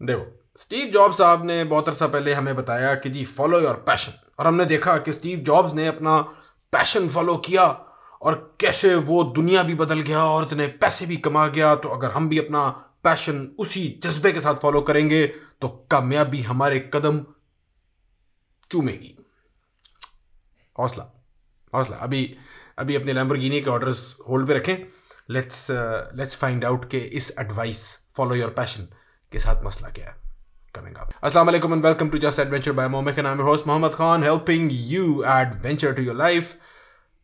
देखो, Steve jobs साहब ने बहुत अरसा पहले हमें बताया कि जी फॉलो योर पैशन, और हमने देखा कि स्टीव जॉब्स ने अपना पैशन फॉलो किया और कैसे वो दुनिया भी बदल गया और इतने पैसे भी कमा गया। तो अगर हम भी अपना पैशन उसी जज्बे के साथ फॉलो करेंगे तो कामयाबी हमारे कदम चूमेगी। हौसला हौसला। अभी अभी अपने लैम्बोर्गिनी के ऑर्डर्स होल्ड पे रखें। लेट्स फाइंड आउट के इस एडवाइस फॉलो योर पैशन के साथ मसला क्या है। Coming up. Assalamu alaikum and welcome to Just Adventure by Mohammed, and I'm your host Mohammed Khan, helping you add venture to your life.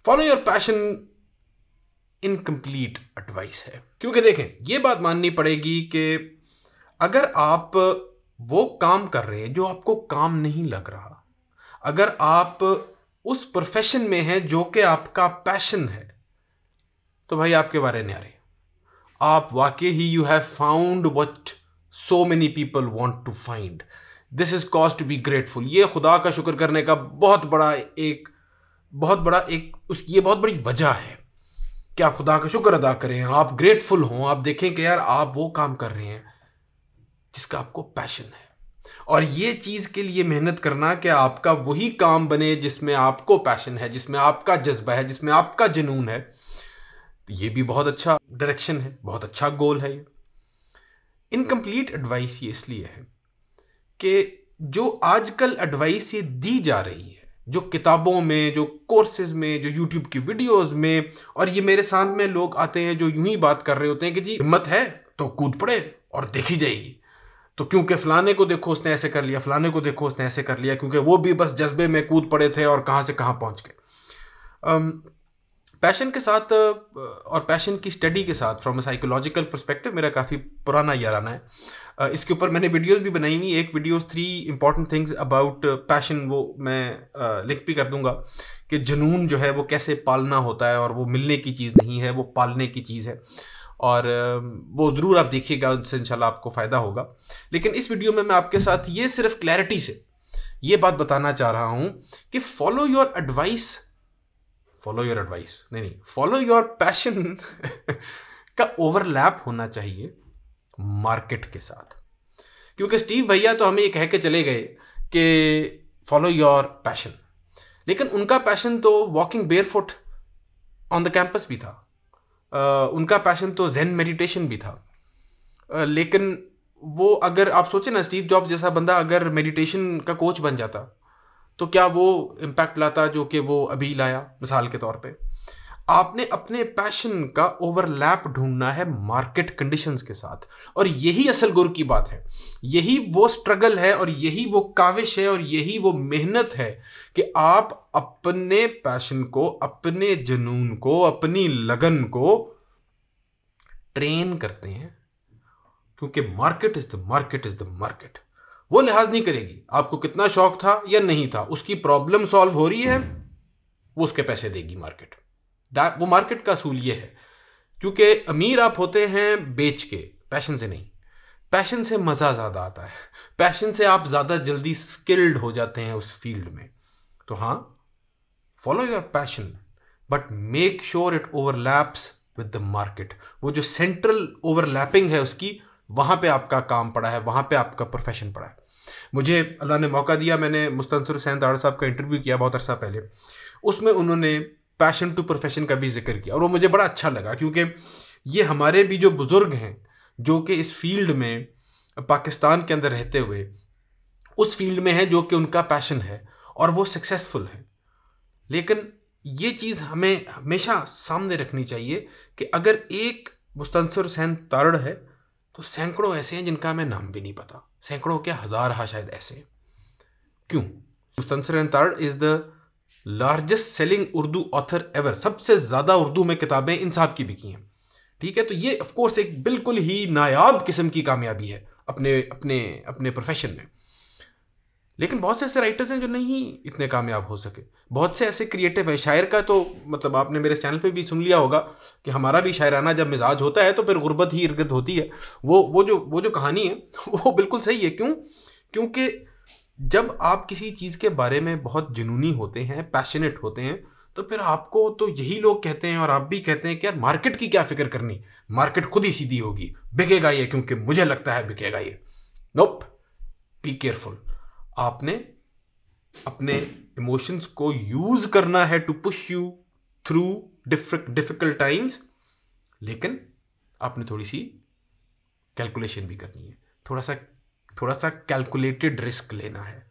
Follow your passion incomplete advice है, क्योंकि देखें ये बात माननी पड़ेगी कि अगर आप वो काम कर रहे हैं जो आपको काम नहीं लग रहा, अगर आप उस प्रोफेशन में हैं जो कि आपका पैशन है, तो भाई आपके बारे में आ रहे आप वाकई ही you have found what so many people want to find. This is cause to be grateful. ये खुदा का शुक्र करने का बहुत बड़ा एक ये बहुत बड़ी वजह है कि आप खुदा का शुक्र अदा करें, आप ग्रेटफुल हों, आप देखें कि यार आप वो काम कर रहे हैं जिसका आपको पैशन है, और ये चीज़ के लिए मेहनत करना कि आपका वही काम बने जिसमें आपको पैशन है, जिसमें आपका जज्बा है, जिसमें आपका जुनून है। ये भी बहुत अच्छा डायरेक्शन है, बहुत अच्छा गोल है। ये इनकम्प्लीट एडवाइस ये इसलिए है कि जो आजकल एडवाइस ये दी जा रही है, जो किताबों में, जो कोर्सेज में, जो यूट्यूब की वीडियोस में, और ये मेरे सामने लोग आते हैं जो यूं ही बात कर रहे होते हैं कि जी हिम्मत है तो कूद पड़े और देखी जाएगी। तो क्योंकि फलाने को देखो उसने ऐसे कर लिया, फलाने को देखो उसने ऐसे कर लिया, क्योंकि वो भी बस जज्बे में कूद पड़े थे और कहाँ से कहाँ पहुँच गए। पैशन के साथ और पैशन की स्टडी के साथ फ्रॉम अ साइकोलॉजिकल पर्सपेक्टिव मेरा काफ़ी पुराना याराना है। इसके ऊपर मैंने वीडियोस भी बनाई हुई। एक videos 3 important things about passion, वो मैं लिंक भी कर दूंगा कि जुनून जो है वो कैसे पालना होता है, और वो मिलने की चीज़ नहीं है, वो पालने की चीज़ है, और वो ज़रूर आप देखिएगा, उससे इंशाल्लाह आपको फ़ायदा होगा। लेकिन इस वीडियो में मैं आपके साथ ये सिर्फ क्लैरिटी से ये बात बताना चाह रहा हूँ कि फॉलो योर एडवाइस नहीं, फॉलो योर पैशन का ओवरलैप होना चाहिए मार्केट के साथ। क्योंकि स्टीव भैया तो हमें ये कह के चले गए कि फॉलो योर पैशन, लेकिन उनका पैशन तो walking barefoot on the campus भी था, उनका पैशन तो ज़ेन मेडिटेशन भी था। लेकिन वो, अगर आप सोचें ना, स्टीव जॉब्स जैसा बंदा अगर मेडिटेशन का कोच बन जाता तो क्या वो इम्पैक्ट लाता जो कि वो अभी लाया। मिसाल के तौर पे आपने अपने पैशन का ओवरलैप ढूंढना है मार्केट कंडीशंस के साथ, और यही असल गुर की बात है, यही वो स्ट्रगल है, और यही वो काविश है, और यही वो मेहनत है कि आप अपने पैशन को, अपने जुनून को, अपनी लगन को ट्रेन करते हैं, क्योंकि मार्केट इज द मार्केट। वो लिहाज नहीं करेगी आपको कितना शौक था या नहीं था, उसकी प्रॉब्लम सॉल्व हो रही है, वो उसके पैसे देगी मार्केट। वो मार्केट का असूल ये है, क्योंकि अमीर आप होते हैं बेच के, पैशन से नहीं। पैशन से मज़ा ज़्यादा आता है, पैशन से आप ज़्यादा जल्दी स्किल्ड हो जाते हैं उस फील्ड में। तो हाँ, follow your passion, but make sure it overlaps with the market. वो जो सेंट्रल ओवरलैपिंग है उसकी, वहाँ पे आपका काम पड़ा है, वहाँ पे आपका प्रोफेशन पड़ा है। मुझे अल्लाह ने मौका दिया, मैंने मुस्तनसर हुसैन तारड़ साहब का इंटरव्यू किया बहुत अरसा पहले, उसमें उन्होंने पैशन टू प्रोफेशन का भी जिक्र किया, और वो मुझे बड़ा अच्छा लगा, क्योंकि ये हमारे भी जो बुज़ुर्ग हैं जो कि इस फील्ड में पाकिस्तान के अंदर रहते हुए उस फील्ड में है जो कि उनका पैशन है और वो सक्सेसफुल है। लेकिन ये चीज़ हमें हमेशा सामने रखनी चाहिए कि अगर एक मुस्तनसर हुसैन तारड़ है तो सैकड़ों ऐसे हैं जिनका हमें नाम भी नहीं पता, सैकड़ों क्या हज़ार शायद ऐसे। क्यों? Mustansar Hussain Tarar is the largest selling Urdu author ever. सबसे ज़्यादा उर्दू में किताबें इन साहब की बिकी हैं। ठीक है, तो ये ऑफ कोर्स एक बिल्कुल ही नायाब किस्म की कामयाबी है अपने अपने अपने प्रोफेशन में। लेकिन बहुत से ऐसे राइटर्स हैं जो नहीं इतने कामयाब हो सके, बहुत से ऐसे क्रिएटिव हैं। शायर का तो मतलब आपने मेरे चैनल पे भी सुन लिया होगा कि हमारा भी शायराना जब मिजाज होता है तो फिर गुर्बत ही इर्गद होती है। वो जो कहानी है वो बिल्कुल सही है। क्यों? क्योंकि जब आप किसी चीज़ के बारे में बहुत जुनूनी होते हैं, पैशनेट होते हैं, तो फिर आपको तो यही लोग कहते हैं और आप भी कहते हैं कि यार मार्केट की क्या फ़िक्र करनी, मार्केट खुद ही सीधी होगी, बिकेगा ये, क्योंकि मुझे लगता है बिकेगा ये। Nope, be careful. आपने अपने इमोशंस को यूज करना है to push you through difficult times, लेकिन आपने थोड़ी सी कैलकुलेशन भी करनी है, थोड़ा सा कैलकुलेटेड रिस्क लेना है।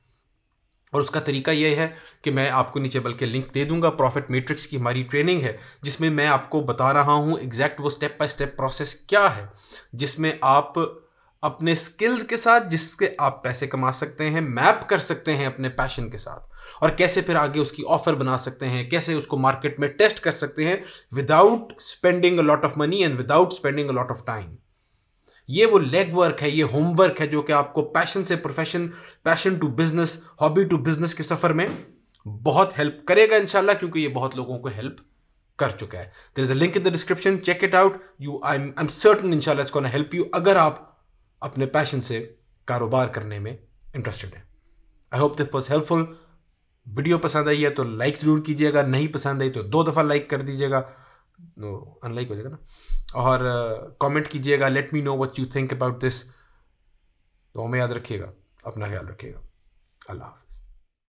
और उसका तरीका यह है कि मैं आपको नीचे बल्कि लिंक दे दूंगा, प्रॉफिट मैट्रिक्स की हमारी ट्रेनिंग है जिसमें मैं आपको बता रहा हूं एग्जैक्ट वो स्टेप बाय स्टेप प्रोसेस क्या है, जिसमें आप अपने स्किल्स के साथ जिसके आप पैसे कमा सकते हैं मैप कर सकते हैं अपने पैशन के साथ, और कैसे फिर आगे उसकी ऑफर बना सकते हैं, कैसे उसको मार्केट में टेस्ट कर सकते हैं without spending a lot of money and without spending a lot of time. ये वो लेग वर्क है, ये होमवर्क है जो कि आपको पैशन से profession, passion to business, hobby to business के सफर में बहुत हेल्प करेगा इंशाल्लाह, क्योंकि ये बहुत लोगों को हेल्प कर चुका है। There is a link in the description, check it out. I am certain इंशाल्लाह इट्स गोना हेल्प यू अगर आप अपने पैशन से कारोबार करने में इंटरेस्टेड है। I hope this was helpful. Video पसंद आई है तो लाइक जरूर कीजिएगा, नहीं पसंद आई तो 2 दफ़ा लाइक कर दीजिएगा, अनलाइक हो जाएगा ना, और कमेंट कीजिएगा, let me know what you think about this. तो हमें याद रखिएगा, अपना ख्याल रखिएगा। अल्लाह हाफिज़।